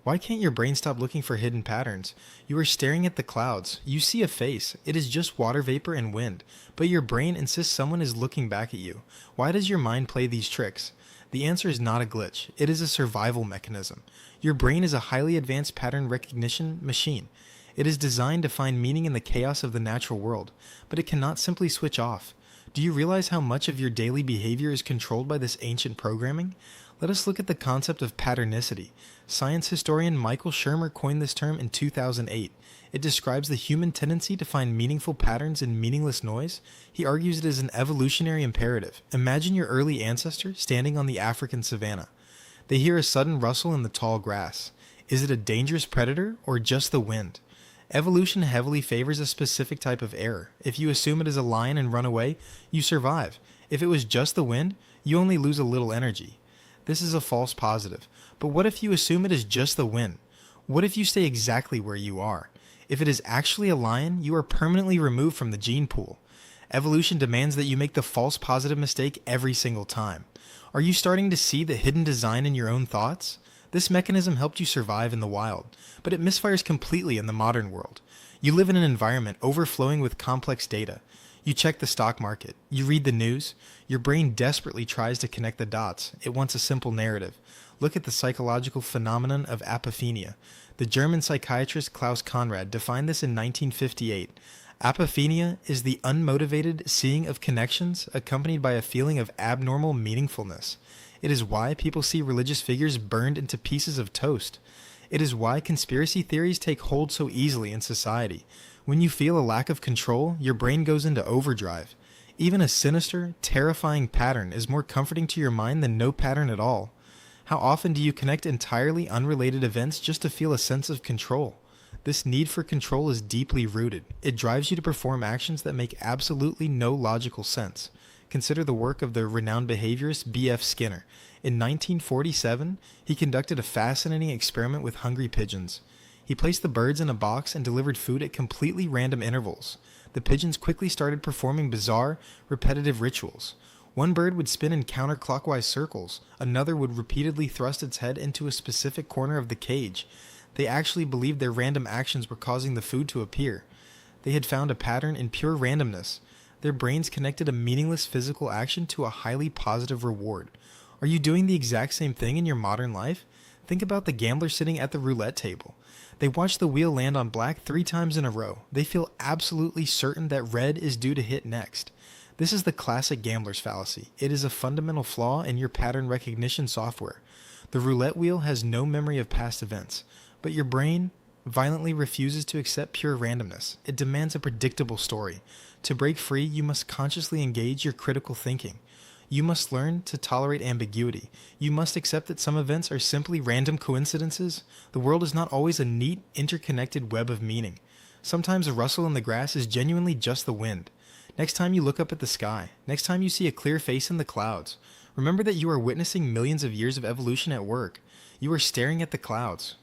Why can't your brain stop looking for hidden patterns? You are staring at the clouds. You see a face. It is just water vapor and wind. But your brain insists someone is looking back at you. Why does your mind play these tricks? The answer is not a glitch. It is a survival mechanism. Your brain is a highly advanced pattern recognition machine. It is designed to find meaning in the chaos of the natural world, but it cannot simply switch off. Do you realize how much of your daily behavior is controlled by this ancient programming? Let us look at the concept of patternicity. Science historian Michael Shermer coined this term in 2008. It describes the human tendency to find meaningful patterns in meaningless noise. He argues it is an evolutionary imperative. Imagine your early ancestor standing on the African savanna. They hear a sudden rustle in the tall grass. Is it a dangerous predator or just the wind? Evolution heavily favors a specific type of error. If you assume it is a lion and run away, you survive. If it was just the wind, you only lose a little energy. This is a false positive. But what if you assume it is just the wind? What if you stay exactly where you are? If it is actually a lion, you are permanently removed from the gene pool. Evolution demands that you make the false positive mistake every single time. Are you starting to see the hidden design in your own thoughts? This mechanism helped you survive in the wild, but it misfires completely in the modern world. You live in an environment overflowing with complex data. You check the stock market. You read the news. Your brain desperately tries to connect the dots. It wants a simple narrative. Look at the psychological phenomenon of apophenia. The German psychiatrist Klaus Conrad defined this in 1958. Apophenia is the unmotivated seeing of connections accompanied by a feeling of abnormal meaningfulness. It is why people see religious figures burned into pieces of toast. It is why conspiracy theories take hold so easily in society. When you feel a lack of control, your brain goes into overdrive. Even a sinister, terrifying pattern is more comforting to your mind than no pattern at all. How often do you connect entirely unrelated events just to feel a sense of control? This need for control is deeply rooted. It drives you to perform actions that make absolutely no logical sense. Consider the work of the renowned behaviorist B.F. Skinner. In 1947, he conducted a fascinating experiment with hungry pigeons. He placed the birds in a box and delivered food at completely random intervals. The pigeons quickly started performing bizarre, repetitive rituals. One bird would spin in counterclockwise circles. Another would repeatedly thrust its head into a specific corner of the cage. They actually believed their random actions were causing the food to appear. They had found a pattern in pure randomness. Their brains connected a meaningless physical action to a highly positive reward. Are you doing the exact same thing in your modern life? Think about the gambler sitting at the roulette table. They watch the wheel land on black 3 times in a row. They feel absolutely certain that red is due to hit next. This is the classic gambler's fallacy. It is a fundamental flaw in your pattern recognition software. The roulette wheel has no memory of past events, but your brain violently refuses to accept pure randomness. It demands a predictable story. To break free, you must consciously engage your critical thinking. You must learn to tolerate ambiguity. You must accept that some events are simply random coincidences. The world is not always a neat, interconnected web of meaning. Sometimes a rustle in the grass is genuinely just the wind. Next time you look up at the sky, next time you see a clear face in the clouds, remember that you are witnessing millions of years of evolution at work. You are staring at the clouds.